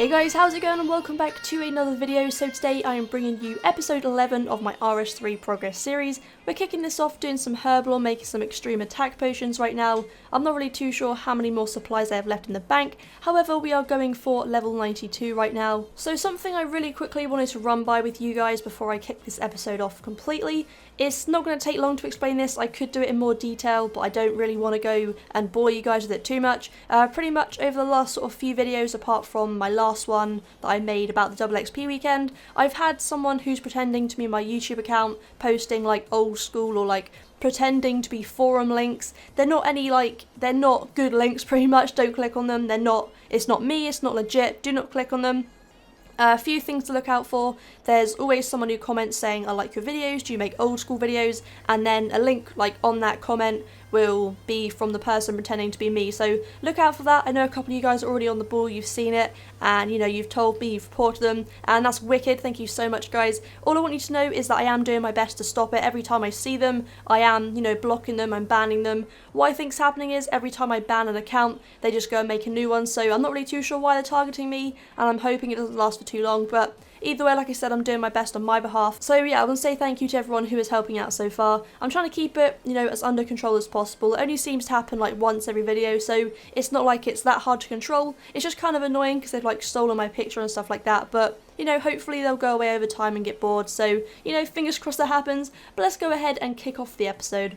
Hey guys, how's it going and welcome back to another video. So today I am bringing you episode 11 of my RS3 progress series. We're kicking this off doing some Herblore, making some extreme attack potions right now. I'm not really too sure how many more supplies I have left in the bank, however we are going for level 92 right now. So something I really quickly wanted to run by with you guys before I kick this episode off completely. It's not going to take long to explain this. I could do it in more detail, but I don't really want to go and bore you guys with it too much. Pretty much over the last sort of few videos, apart from my last one that I made about the double XP weekend, I've had someone who's pretending to be my YouTube account, posting like old school or like pretending to be forum links. They're not they're not good links pretty much, don't click on them. It's not me, it's not legit, do not click on them. A few things to look out for. There's always someone who comments saying, I like your videos, do you make old school videos? And then a link like on that comment will be from the person pretending to be me. So look out for that. I know a couple of you guys are already on the ball, you've seen it, and you know, you've told me, you've reported them, and that's wicked. Thank you so much guys. All I want you to know is that I am doing my best to stop it. Every time I see them, I am, you know, blocking them, I'm banning them. What I think's happening is every time I ban an account, they just go and make a new one, so I'm not really too sure why they're targeting me, and I'm hoping it doesn't last for too long, but either way, like I said, I'm doing my best on my behalf. So yeah, I want to say thank you to everyone who is helping out so far. I'm trying to keep it, you know, as under control as possible. It only seems to happen like once every video, so it's not like it's that hard to control. It's just kind of annoying because they've like stolen my picture and stuff like that, but you know, hopefully they'll go away over time and get bored. So, you know, fingers crossed that happens, but let's go ahead and kick off the episode.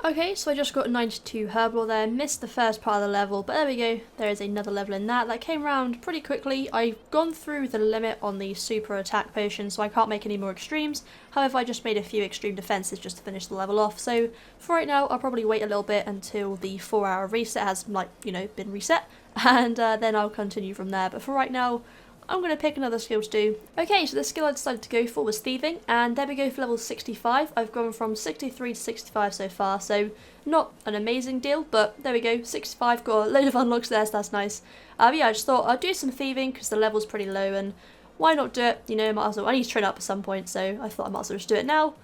Okay, so I just got 92 Herblore there, missed the first part of the level, but there we go, there is another level in that came around pretty quickly. I've gone through the limit on the super attack potion, so I can't make any more extremes. However, I just made a few extreme defences just to finish the level off, so for right now I'll probably wait a little bit until the 4-hour reset has, like, you know, been reset, and then I'll continue from there, but for right now, I'm going to pick another skill to do. Okay, so the skill I decided to go for was thieving, and there we go for level 65. I've gone from 63 to 65 so far, so not an amazing deal, but there we go, 65, got a load of unlocks there, so that's nice. Yeah, I just thought I'd do some thieving because the level's pretty low, and why not do it, you know, might as well. I need to train up at some point, so I thought I might as well just do it now,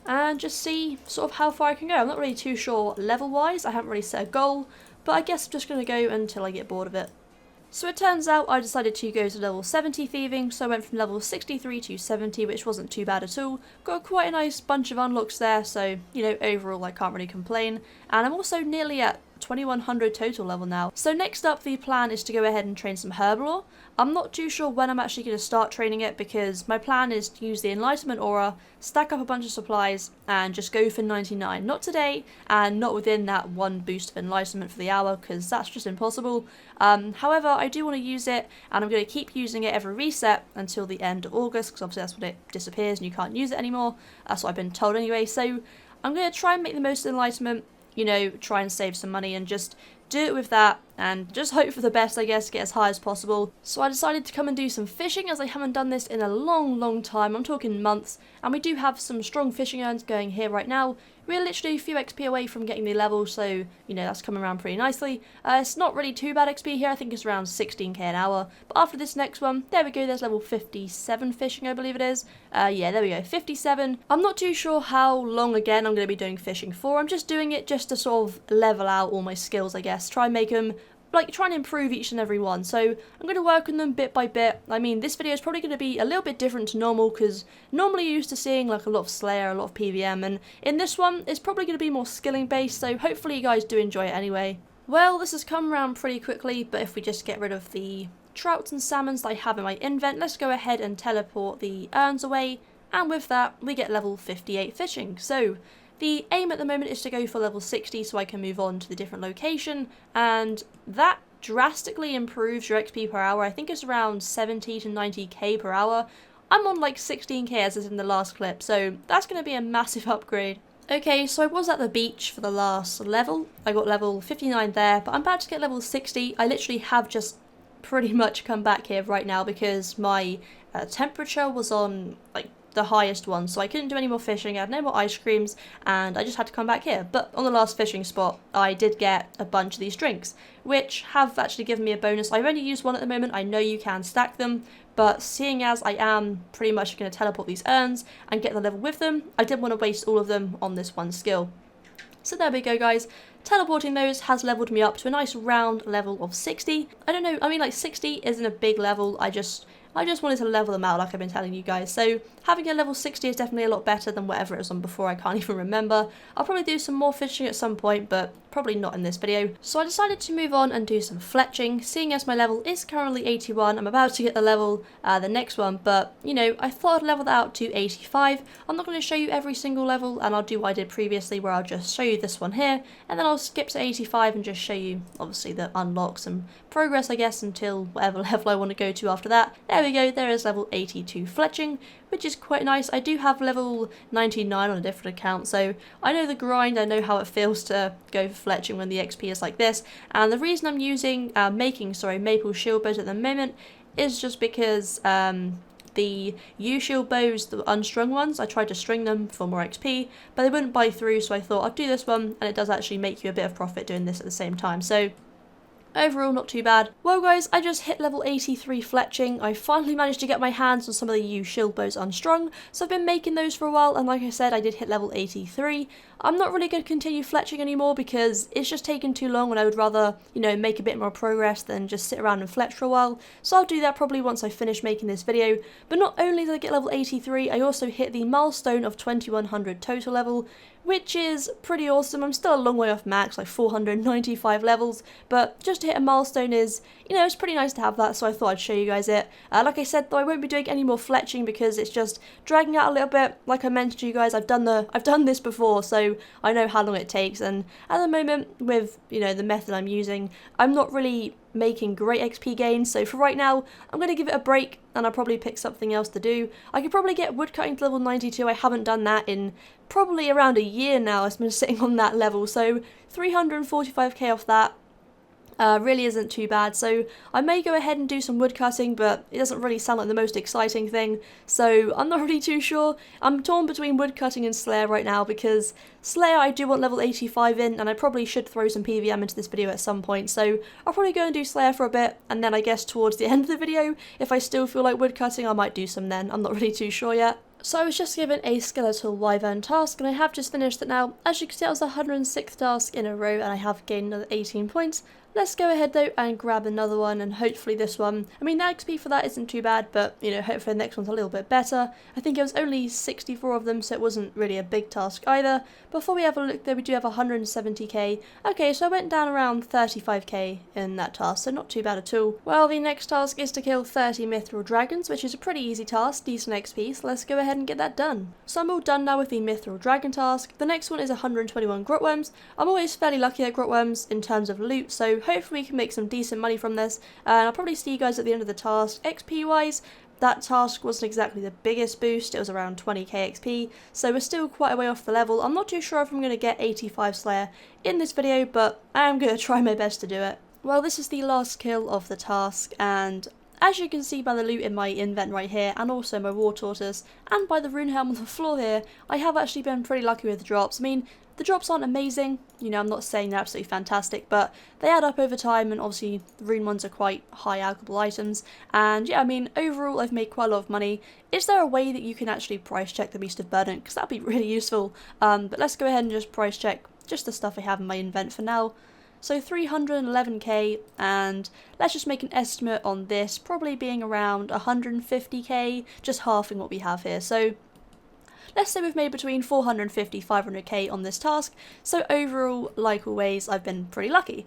and just see sort of how far I can go. I'm not really too sure level-wise, I haven't really set a goal, but I guess I'm just going to go until I get bored of it. So it turns out I decided to go to level 70 thieving, so I went from level 63 to 70, which wasn't too bad at all. Got quite a nice bunch of unlocks there, so, you know, overall I can't really complain. And I'm also nearly at 2100 total level now. So next up, the plan is to go ahead and train some Herblore. I'm not too sure when I'm actually going to start training it because my plan is to use the Enlightenment Aura, stack up a bunch of supplies, and just go for 99. Not today, and not within that one boost of Enlightenment for the hour, because that's just impossible. However, I do want to use it, and I'm going to keep using it every reset until the end of August, because obviously that's when it disappears and you can't use it anymore. That's what I've been told anyway, so I'm going to try and make the most of Enlightenment, you know, try and save some money and just do it with that and just hope for the best, I guess, get as high as possible. So I decided to come and do some fishing as I haven't done this in a long time. I'm talking months, and we do have some strong fishing earns going here right now. We're literally a few XP away from getting the level, so, you know, that's coming around pretty nicely. It's not really too bad XP here, I think it's around 16k an hour. But after this next one, there we go, there's level 57 fishing, I believe it is. Yeah, there we go, 57. I'm not too sure how long, again, I'm going to be doing fishing for. I'm just doing it just to sort of level out all my skills, I guess. Try and make them, like, try and improve each and every one. So I'm going to work on them bit by bit. I mean, this video is probably going to be a little bit different to normal because normally you're used to seeing like a lot of Slayer, a lot of PVM, and in this one it's probably going to be more skilling based, so hopefully you guys do enjoy it anyway. Well, this has come around pretty quickly, but if we just get rid of the trouts and salmons that I have in my invent, let's go ahead and teleport the urns away, and with that we get level 58 fishing. So the aim at the moment is to go for level 60 so I can move on to the different location, and that drastically improves your XP per hour. I think it's around 70 to 90k per hour. I'm on like 16k as is in the last clip, so that's going to be a massive upgrade. Okay, so I was at the beach for the last level. I got level 59 there, but I'm about to get level 60. I literally have just pretty much come back here right now because my temperature was on like the highest one, so I couldn't do any more fishing, I had no more ice creams, and I just had to come back here. But on the last fishing spot, I did get a bunch of these drinks, which have actually given me a bonus. I've only used one at the moment, I know you can stack them, but seeing as I am pretty much going to teleport these urns and get the level with them, I didn't want to waste all of them on this one skill. So there we go, guys. Teleporting those has leveled me up to a nice round level of 60. I don't know, I mean, like 60 isn't a big level, I just wanted to level them out like I've been telling you guys. So having a level 60 is definitely a lot better than whatever it was on before, I can't even remember. I'll probably do some more fishing at some point, but probably not in this video. So I decided to move on and do some fletching, seeing as my level is currently 81. I'm about to get the level, the next one, but you know, I thought I'd level that out to 85. I'm not going to show you every single level, and I'll do what I did previously where I'll just show you this one here, and then I'll skip to 85 and just show you obviously the unlocks and progress, I guess, until whatever level I want to go to after that. There we go, there is level 82 fletching, which is quite nice. I do have level 99 on a different account, so I know the grind, I know how it feels to go for fletching when the XP is like this, and the reason I'm using maple shield bows at the moment is just because the U-shield bows, the unstrung ones, I tried to string them for more XP, but they wouldn't buy through, so I thought I'd do this one, and it does actually make you a bit of profit doing this at the same time, so overall, not too bad. Well guys, I just hit level 83 fletching. I finally managed to get my hands on some of the U-shield bows unstrung, so I've been making those for a while, and like I said, I did hit level 83. I'm not really going to continue fletching anymore because it's just taken too long, and I would rather, you know, make a bit more progress than just sit around and fletch for a while. So I'll do that probably once I finish making this video. But not only did I get level 83, I also hit the milestone of 2100 total level, which is pretty awesome. I'm still a long way off max, like 495 levels, but just to hit a milestone is, you know, it's pretty nice to have that, so I thought I'd show you guys it. Like I said, though, I won't be doing any more fletching because it's just dragging out a little bit. Like I mentioned to you guys, I've done this before, so I know how long it takes, and at the moment, with, you know, the method I'm using, I'm not really making great XP gains, so for right now, I'm going to give it a break, and I'll probably pick something else to do. I could probably get woodcutting to level 92, I haven't done that in probably around a year now. It's been sitting on that level, so 345k off that really isn't too bad, so I may go ahead and do some woodcutting, but it doesn't really sound like the most exciting thing, so I'm not really too sure. I'm torn between woodcutting and Slayer right now, because Slayer I do want level 85 in, and I probably should throw some PVM into this video at some point, so I'll probably go and do Slayer for a bit, and then I guess towards the end of the video, if I still feel like woodcutting, I might do some then. I'm not really too sure yet. So I was just given a skeletal wyvern task, and I have just finished it now. As you can see, that was the 106th task in a row, and I have gained another 18 points. Let's go ahead though and grab another one, and hopefully this one, I mean the XP for that isn't too bad, but you know, hopefully the next one's a little bit better. I think it was only 64 of them, so it wasn't really a big task either. Before we have a look though, we do have 170k. Okay, so I went down around 35k in that task, so not too bad at all. Well, the next task is to kill 30 mithril dragons, which is a pretty easy task, decent XP, so let's go ahead and get that done. So I'm all done now with the mithril dragon task. The next one is 121 grotworms. I'm always fairly lucky at grotworms in terms of loot, so hopefully we can make some decent money from this, and I'll probably see you guys at the end of the task. XP wise, that task wasn't exactly the biggest boost, it was around 20k XP, so we're still quite a way off the level. I'm not too sure if I'm going to get 85 Slayer in this video, but I am going to try my best to do it. Well, this is the last kill of the task, and as you can see by the loot in my invent right here, and also my war tortoise, and by the rune helm on the floor here, I have actually been pretty lucky with the drops. I mean, the drops aren't amazing, you know, I'm not saying they're absolutely fantastic, but they add up over time, and obviously the rune ones are quite high alchable items, and yeah, I mean, overall I've made quite a lot of money. Is there a way that you can actually price check the Beast of Burden? Because that'd be really useful, but let's go ahead and just price check just the stuff I have in my invent for now. So 311k, and let's just make an estimate on this, probably being around 150k, just halving what we have here. So let's say we've made between 450 500k on this task, so overall, like always, I've been pretty lucky.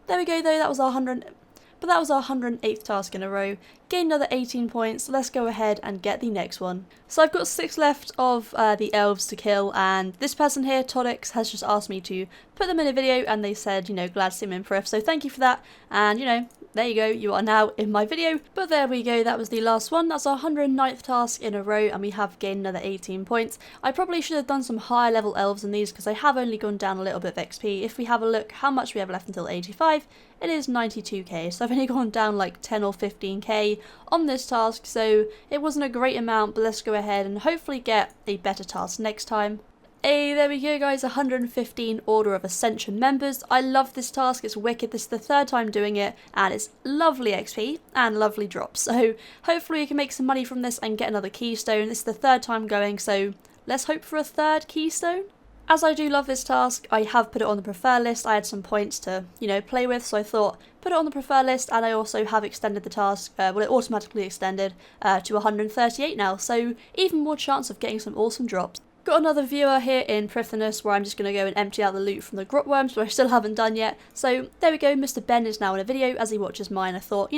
There we go though, that was our 108th task in a row, gained another 18 points, so let's go ahead and get the next one. So I've got 6 left of the elves to kill, and this person here, Todix, has just asked me to put them in a video, and they said, you know, glad to see them improve, so thank you for that, and you know, there you go, you are now in my video. But there we go, that was the last one. That's our 109th task in a row, and we have gained another 18 points. I probably should have done some higher level elves in these, because I have only gone down a little bit of XP. If we have a look how much we have left until 85, it is 92k, so I've only gone down like 10 or 15k on this task, so it wasn't a great amount, but let's go ahead and hopefully get a better task next time. Hey, there we go guys, 115 Order of Ascension members. I love this task, it's wicked. This is the 3rd time doing it, and it's lovely XP and lovely drops. So hopefully we can make some money from this and get another keystone. This is the 3rd time going, so let's hope for a 3rd keystone. As I do love this task, I have put it on the prefer list. I had some points to, play with, so I thought put it on the prefer list, and I also have extended the task, it automatically extended to 138 now, so even more chance of getting some awesome drops. Got another viewer here in Prithonus where I'm just going to go and empty out the loot from the grot worms, but I still haven't done yet. So there we go, Mr. Ben is now in a video as he watches mine. I thought,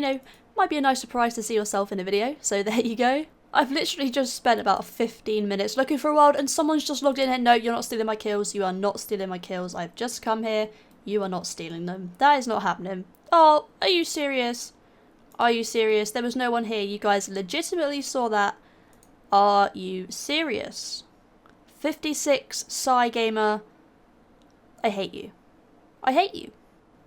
might be a nice surprise to see yourself in a video, so there you go. I've literally just spent about 15 minutes looking for a world and someone's just logged in and no, you're not stealing my kills, you are not stealing my kills, I've just come here, you are not stealing them. That is not happening. Oh, are you serious? Are you serious? There was no one here, you guys legitimately saw that. Are you serious? 56 Psy Gamer, I hate you. I hate you.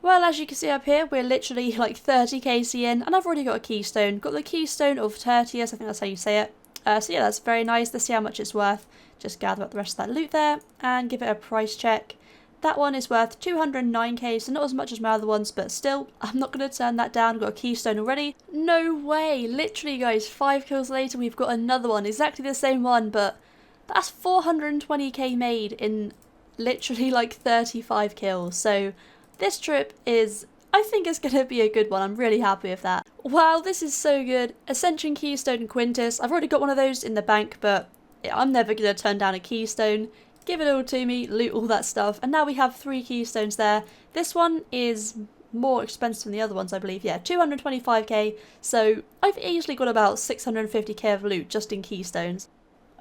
Well, as you can see up here, we're literally like 30k in, and I've already got a keystone. Got the keystone of Tertius, I think that's how you say it. So yeah, that's very nice. Let's see how much it's worth. Just gather up the rest of that loot there, and give it a price check. That one is worth 209k, so not as much as my other ones, but still, I'm not going to turn that down. I've got a keystone already. No way! Literally, guys, 5 kills later, we've got another one. Exactly the same one, but that's 420k made in literally like 35 kills. So this trip is, I think it's going to be a good one. I'm really happy with that. Wow, this is so good. Ascension, Keystone, and Quintus. I've already got one of those in the bank, but yeah, I'm never going to turn down a Keystone. Give it all to me, loot all that stuff. And now we have 3 Keystones there. This one is more expensive than the other ones, I believe. Yeah, 225k. So I've easily got about 650k of loot just in Keystones.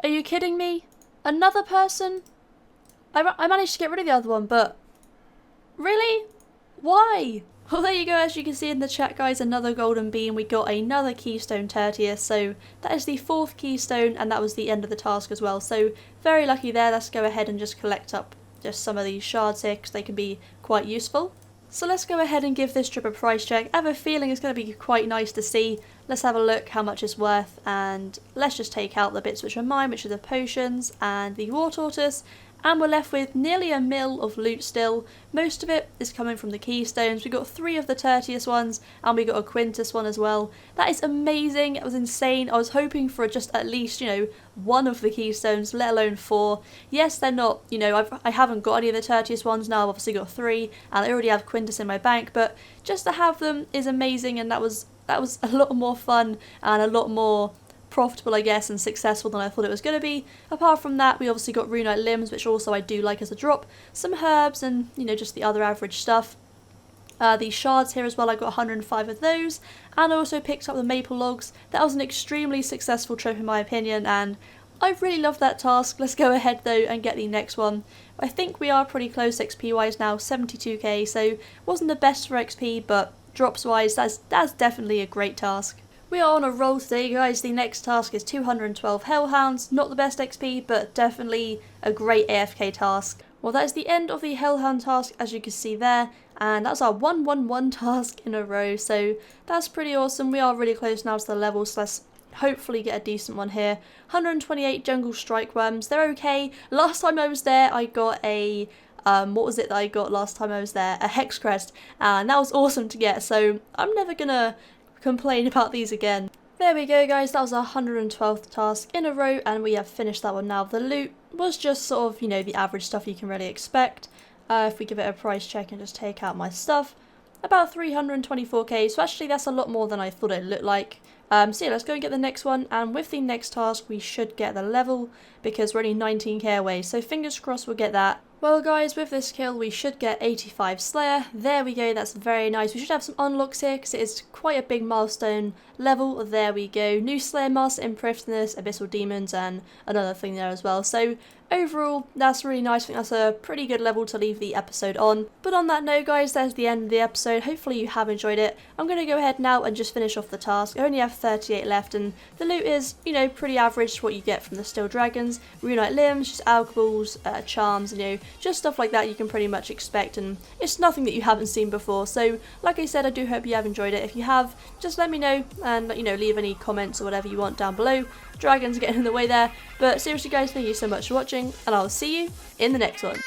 Are you kidding me? Another person? I managed to get rid of the other one, but really? Why? Well, there you go. As you can see in the chat, guys, another golden bean. We got another keystone Tertius, so that is the 4th keystone, and that was the end of the task as well. So very lucky there. Let's go ahead and just collect up just some of these shards here because they can be quite useful. So let's go ahead and give this trip a price check. I have a feeling it's going to be quite nice to see. Let's have a look how much it's worth, and let's just take out the bits which are mine, which are the potions and the war tortoise. And we're left with nearly a mil of loot still. Most of it is coming from the keystones. We got 3 of the Tertius ones, and we got a Quintus one as well. That is amazing. It was insane. I was hoping for just at least, 1 of the keystones, let alone 4. Yes, they're not, I haven't got any of the Tertius ones now. I've obviously got 3, and I already have Quintus in my bank. But just to have them is amazing, and that was a lot more fun and a lot more profitable, I guess, and successful than I thought it was going to be. Apart from that, we obviously got Runite limbs, which also I do like as a drop, some herbs, and just the other average stuff. These shards here as well, I got 105 of those, and I also picked up the maple logs. That was an extremely successful trip in my opinion, and I really loved that task. Let's go ahead though and get the next one. I think we are pretty close XP wise now, 72k, so wasn't the best for XP, but drops wise, that's definitely a great task. We are on a roll today, guys. The next task is 212 Hellhounds. Not the best XP, but definitely a great AFK task. Well, that is the end of the Hellhound task, as you can see there. And that's our 111 task in a row. So that's pretty awesome. We are really close now to the level, so let's hopefully get a decent one here. 128 Jungle Strike Worms. They're okay. Last time I was there, I got a what was it that I got last time I was there? A Hex Crest. And that was awesome to get. So I'm never gonna complain about these again. There we go, guys. That was our 112th task in a row, and we have finished that one now. The loot was just sort of, the average stuff you can really expect. If we give it a price check and just take out my stuff, about 324k, so actually that's a lot more than I thought it looked like. So yeah, let's go and get the next one, and with the next task we should get the level, because we're only 19k away, so fingers crossed we'll get that. Well, guys, with this kill we should get 85 Slayer. There we go, that's very nice. We should have some unlocks here because it is quite a big milestone level. There we go, new Slayer Master in Prithonus, Abyssal Demons, and another thing there as well. So overall, that's really nice. I think that's a pretty good level to leave the episode on. But on that note, guys, that's the end of the episode. Hopefully you have enjoyed it. I'm going to go ahead now and just finish off the task. I only have 38 left, and the loot is, pretty average to what you get from the Steel Dragons. Runite limbs, just alcohols, charms, just stuff like that you can pretty much expect, and it's nothing that you haven't seen before. So like I said, I do hope you have enjoyed it. If you have, just let me know, and leave any comments or whatever you want down below. Dragons are getting in the way there, but seriously guys, thank you so much for watching, and I'll see you in the next one.